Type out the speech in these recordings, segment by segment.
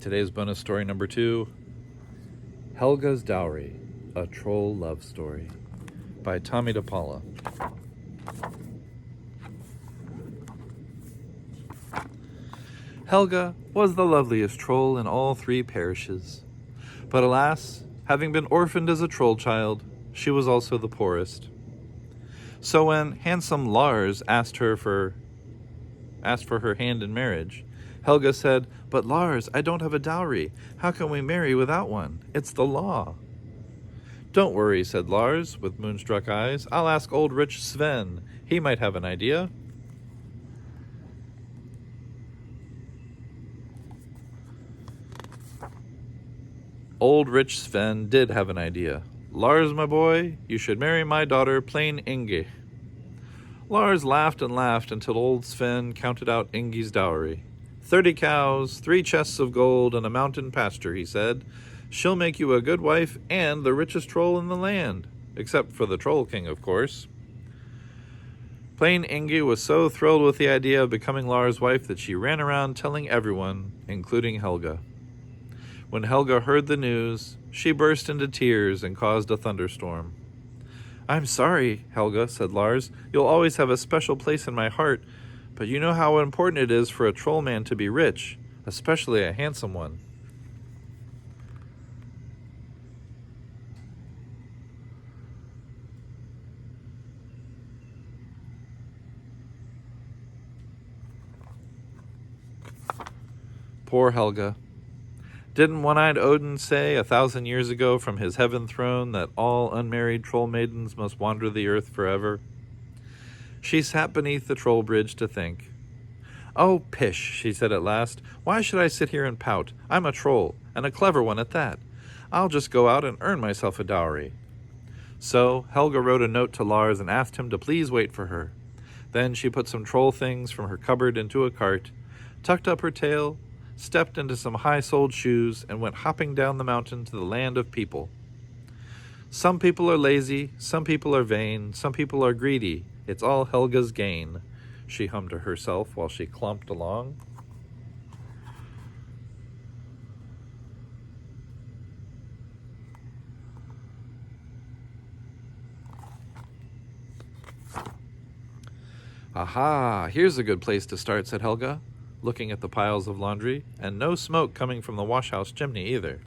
Today's bonus story number 2, Helga's Dowry, a Troll Love Story, by Tomie de Paola. Helga was the loveliest troll in all 3 parishes. But alas, having been orphaned as a troll child, she was also the poorest. So when handsome Lars asked for her hand in marriage, Helga said, "But Lars, I don't have a dowry. How can we marry without one? It's the law." "Don't worry," said Lars, with moonstruck eyes. "I'll ask old rich Sven. He might have an idea." Old rich Sven did have an idea. "Lars, my boy, you should marry my daughter, plain Inge." Lars laughed and laughed until old Sven counted out Inge's dowry. 30 cows, 3 chests of gold, and a mountain pasture, he said. "She'll make you a good wife and the richest troll in the land, except for the Troll King, of course." Plain Inge was so thrilled with the idea of becoming Lars' wife that she ran around telling everyone, including Helga. When Helga heard the news, she burst into tears and caused a thunderstorm. "I'm sorry, Helga," said Lars. "You'll always have a special place in my heart, but you know how important it is for a troll man to be rich, especially a handsome one." Poor Helga. Didn't one-eyed Odin say 1,000 years ago from his heaven throne that all unmarried troll maidens must wander the earth forever? She sat beneath the troll bridge to think. "Oh, pish," she said at last. "Why should I sit here and pout? I'm a troll, and a clever one at that. I'll just go out and earn myself a dowry." So Helga wrote a note to Lars and asked him to please wait for her. Then she put some troll things from her cupboard into a cart, tucked up her tail, stepped into some high-soled shoes, and went hopping down the mountain to the land of people. "Some people are lazy, some people are vain, some people are greedy. It's all Helga's gain," she hummed to herself while she clumped along. "Aha, here's a good place to start," said Helga, looking at the piles of laundry, and no smoke coming from the wash-house chimney either.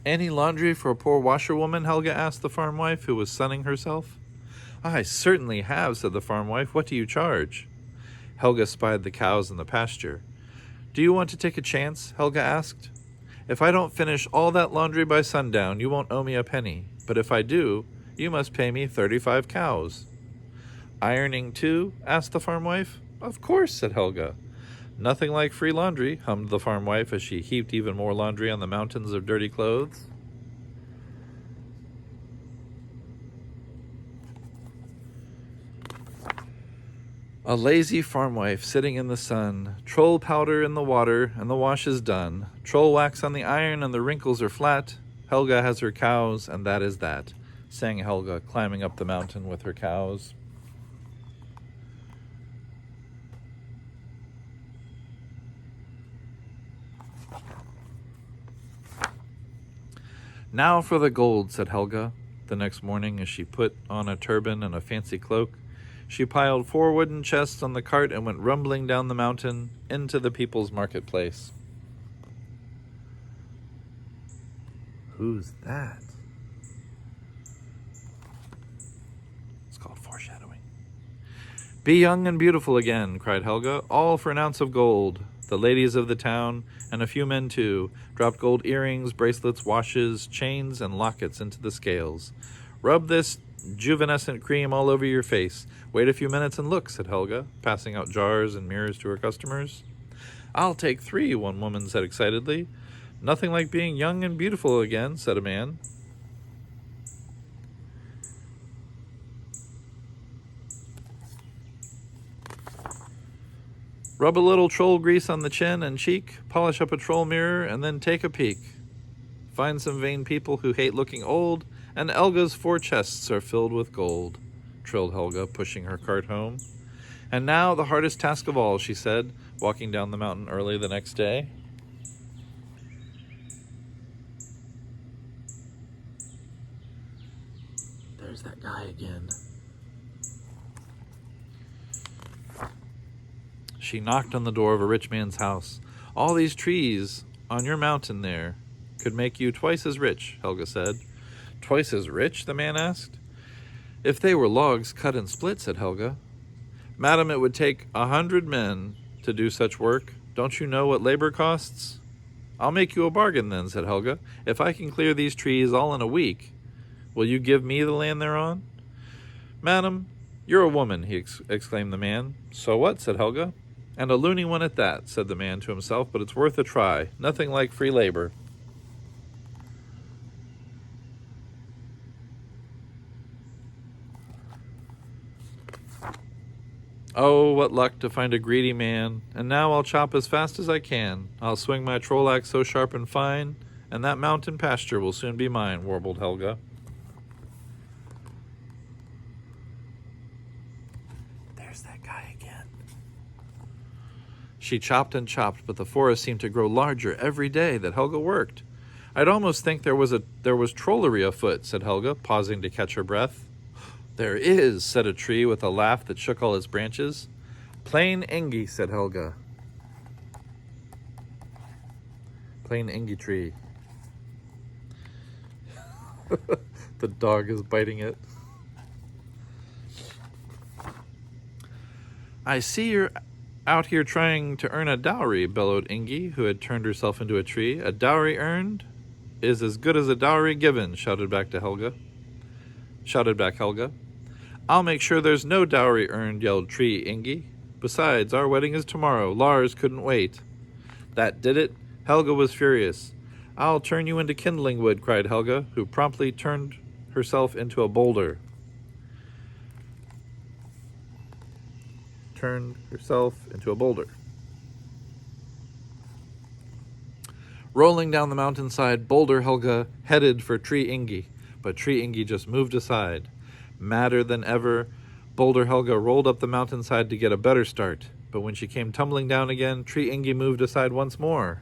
"Any laundry for a poor washerwoman?" Helga asked the farm wife, who was sunning herself. "I certainly have," said the farm wife. "What do you charge?" Helga spied the cows in the pasture. "Do you want to take a chance?" Helga asked. "If I don't finish all that laundry by sundown, you won't owe me a penny. But if I do, you must pay me 35 cows. "Ironing too?" asked the farm wife. "Of course," said Helga. "Nothing like free laundry," hummed the farm wife as she heaped even more laundry on the mountains of dirty clothes. A lazy farm wife sitting in the sun, troll powder in the water, and the wash is done. Troll wax on the iron, and the wrinkles are flat. Helga has her cows, and that is that," sang Helga, climbing up the mountain with her cows. "Now for the gold," said Helga. The next morning, as she put on a turban and a fancy cloak, she piled 4 wooden chests on the cart and went rumbling down the mountain into the people's marketplace. Who's that? It's called foreshadowing. "Be young and beautiful again," cried Helga, "all for an ounce of gold." The ladies of the town, and a few men too, dropped gold earrings, bracelets, watches, chains, and lockets into the scales. "Rub this juvenescent cream all over your face. Wait a few minutes and look," said Helga, passing out jars and mirrors to her customers. "I'll take 3, one woman said excitedly. "Nothing like being young and beautiful again," said a man. "Rub a little troll grease on the chin and cheek, polish up a troll mirror, and then take a peek. Find some vain people who hate looking old, and Helga's 4 chests are filled with gold." trilled Helga, pushing her cart home. And now the hardest task of all, she said, walking down the mountain early the next day. There's that guy again. She knocked on the door of a rich man's house. All these trees on your mountain there could make you twice as rich, Helga said. Twice as rich? The man asked. If they were logs cut and split, said Helga. Madam, it would take 100 men to do such work. Don't you know what labor costs? I'll make you a bargain then, said Helga. If I can clear these trees all in a week, will you give me the land they're on? Madam, you're a woman, exclaimed the man. So what, said Helga. And a loony one at that, said the man to himself, but it's worth a try. Nothing like free labor. Oh, what luck to find a greedy man. And now I'll chop as fast as I can. I'll swing my troll axe so sharp and fine, and that mountain pasture will soon be mine, warbled Helga. There's that guy again. She chopped and chopped, but the forest seemed to grow larger every day that Helga worked. I'd almost think there was trollery afoot, said Helga, pausing to catch her breath. There is, said a tree with a laugh that shook all its branches. Plain Ingi, said Helga. Plain Ingi tree. The dog is biting it. I see you're out here trying to earn a dowry, bellowed Ingi, who had turned herself into a tree. A dowry earned is as good as a dowry given, shouted back Helga. I'll make sure there's no dowry earned, yelled Tree Ingi. Besides, our wedding is tomorrow. Lars couldn't wait. That did it. Helga was furious. I'll turn you into kindling wood, cried Helga, who promptly turned herself into a boulder. Rolling down the mountainside, Boulder Helga headed for Tree Ingi, but Tree Ingi just moved aside. Madder than ever, Boulder Helga rolled up the mountainside to get a better start, but when she came tumbling down again, Tree Ingi moved aside once more.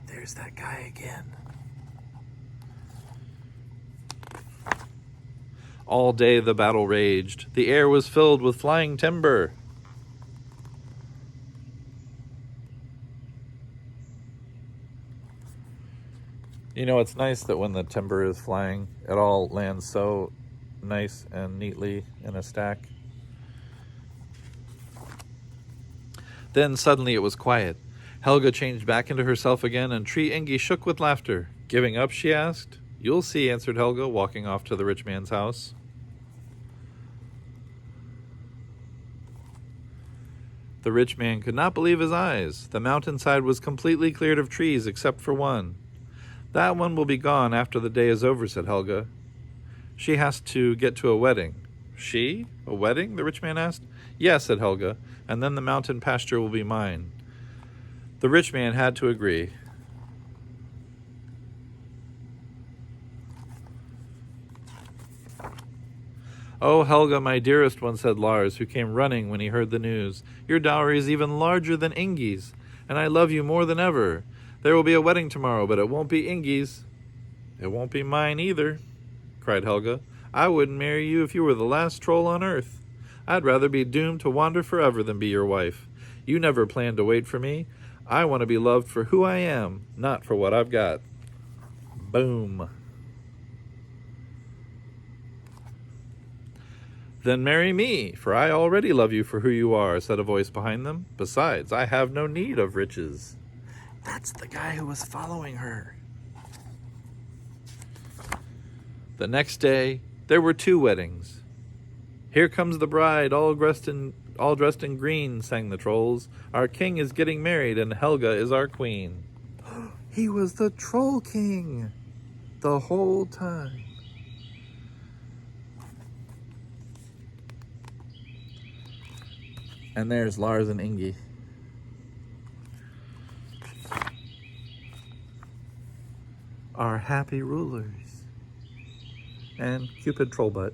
There's that guy again. All day the battle raged. The air was filled with flying timber. You know, it's nice that when the timber is flying, it all lands so nice and neatly in a stack. Then suddenly it was quiet. Helga changed back into herself again, and Tree Ingi shook with laughter. Giving up, she asked. You'll see, answered Helga, walking off to the rich man's house. The rich man could not believe his eyes. The mountainside was completely cleared of trees except for one. That one will be gone after the day is over, said Helga. She has to get to a wedding. She? A wedding? The rich man asked. Yes, said Helga, and then the mountain pasture will be mine. The rich man had to agree. Oh, Helga, my dearest one, said Lars, who came running when he heard the news. Your dowry is even larger than Ingi's, and I love you more than ever. There will be a wedding tomorrow, but it won't be Ingi's. It won't be mine either, cried Helga. I wouldn't marry you if you were the last troll on earth. I'd rather be doomed to wander forever than be your wife. You never planned to wait for me. I want to be loved for who I am, not for what I've got. Boom. Then marry me, for I already love you for who you are, said a voice behind them. Besides, I have no need of riches. That's the guy who was following her. The next day, there were 2 weddings. Here comes the bride, all dressed in green, sang the trolls. Our king is getting married, and Helga is our queen. He was the troll king the whole time. And there's Lars and Ingi. Our happy rulers. and Cupid Trollbutt.